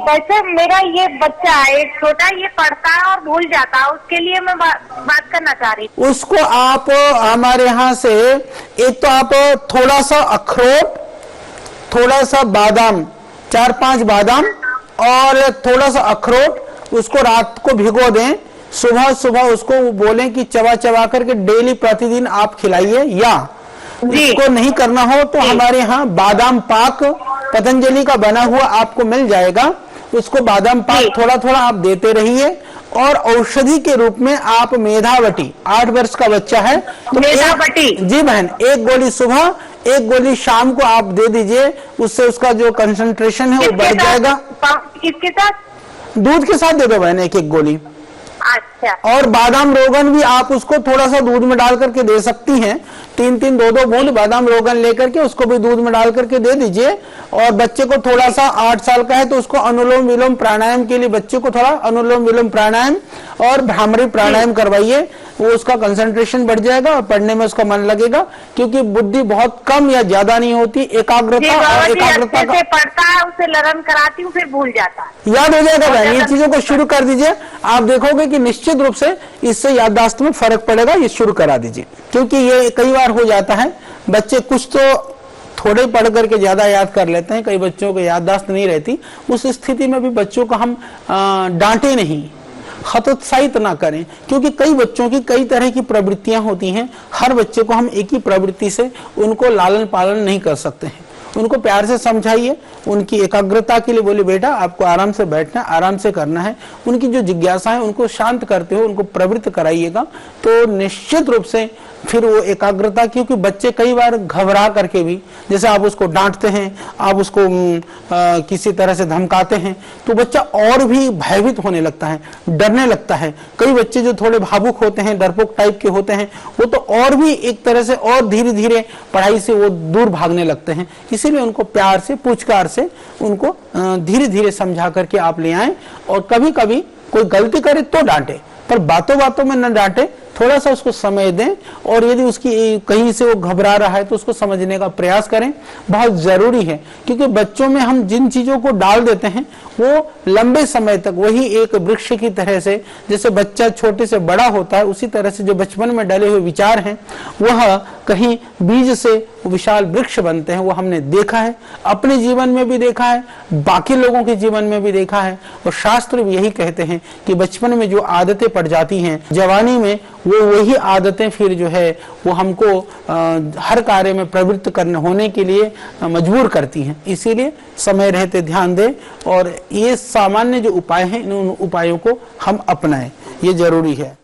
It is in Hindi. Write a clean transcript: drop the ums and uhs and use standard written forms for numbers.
वैसे मेरा ये बच्चा है छोटा, ये पढ़ता है और भूल जाता है, उसके लिए मैं बात करना चाह रही थी। उसको आप हमारे यहाँ से एक तो आप थोड़ा सा अखरोट, थोड़ा सा बादाम, 4-5 बादाम और थोड़ा सा अखरोट उसको रात को भिगो दें, सुबह सुबह उसको बोलें कि चबा चबा करके डेली प्रतिदिन आप खिलाइए। या इसको नहीं करना हो तो हमारे यहाँ बादाम पाक पतंजलि का बना हुआ आपको मिल जाएगा, उसको बादाम पाक थोड़ा थोड़ा आप देते रहिए। और औषधि के रूप में आप मेधावटी, 8 वर्ष का बच्चा है तो मेधावटी जी बहन, 1 गोली सुबह 1 गोली शाम को आप दे दीजिए, उससे उसका जो कंसंट्रेशन है वो बढ़ जाएगा। किसके साथ? दूध के साथ दे दो बहन 1-1 गोली। अच्छा। और बादाम रोगन भी आप उसको थोड़ा सा दूध में डाल करके दे सकती हैं, 3-3 2-2 बूंद बादाम रोगन लेकर के उसको भी दूध में डाल करके दे दीजिए। और बच्चे को थोड़ा सा 8 साल का है तो उसको अनुलोम विलोम प्राणायाम के लिए बच्चे को थोड़ा अनुलोम विलोम प्राणायाम और भ्रामरी प्राणायाम करवाइए, वो उसका कंसंट्रेशन बढ़ जाएगा और पढ़ने में उसका मन लगेगा, क्योंकि बुद्धि बहुत कम या ज्यादा नहीं होती, एकाग्रता और एकाग्रता का पढ़ता है, उसे लर्न कराती हूँ फिर भूल जाता है, याद हो जाएगा बहन। ये चीजों को शुरू कर दीजिए, आप देखोगे कि निश्चित रूप से इससे याददाश्त में फर्क पड़ेगा। ये शुरू करा दीजिए, क्योंकि ये कई बार हो जाता है बच्चे कुछ तो थोड़े पढ़ करके ज्यादा याद कर लेते हैं, कई बच्चों को याददाश्त नहीं रहती। उस स्थिति में भी बच्चों को हम डांटे नहीं, हतोत्साहित ना करें, क्योंकि कई बच्चों की कई तरह की प्रवृत्तियां होती हैं। हर बच्चे को हम एक ही प्रवृत्ति से उनको लालन पालन नहीं कर सकते हैं। उनको प्यार से समझाइए, उनकी एकाग्रता के लिए बोले बेटा आपको आराम से बैठना, आराम से करना है। उनकी जो जिज्ञासा है उनको शांत करते हो उनको प्रवृत्त कराइएगा तो निश्चित रूप से फिर वो एकाग्रता, क्योंकि बच्चे कई बार घबरा करके भी, जैसे आप उसको डांटते हैं, आप उसको किसी तरह से धमकाते हैं तो बच्चा और भी भयभीत होने लगता है, डरने लगता है। कई बच्चे जो थोड़े भावुक होते हैं, डरपोक टाइप के होते हैं, वो तो और भी एक तरह से और धीरे धीरे पढ़ाई से वो दूर भागने लगते हैं। इसीलिए उनको प्यार से पूछकार से उनको धीरे धीरे समझा करके आप ले आए। और कभी कभी कोई गलती करे तो डांटे, पर बातों बातों में न डांटे, थोड़ा सा उसको समय दें। और यदि उसकी कहीं से वो घबरा रहा है तो उसको समझने का प्रयास करें, बहुत जरूरी है। क्योंकि बच्चों में हम जिन चीजों को डाल देते हैं वो लंबे समय तक वही एक वृक्ष की तरह से, जैसे बच्चा छोटे से बड़ा होता है उसी तरह से जो बचपन में डले हुए विचार हैं वह कहीं बीज से विशाल वृक्ष बनते हैं। वो हमने देखा है, अपने जीवन में भी देखा है, बाकी लोगों के जीवन में भी देखा है। और शास्त्र भी यही कहते हैं कि बचपन में जो आदतें पड़ जाती हैं जवानी में वो वही आदतें फिर जो है वो हमको हर कार्य में प्रवृत्त करने होने के लिए मजबूर करती हैं। इसीलिए समय रहते ध्यान दें और ये सामान्य जो उपाय हैं इन उपायों को हम अपनाएं, ये जरूरी है।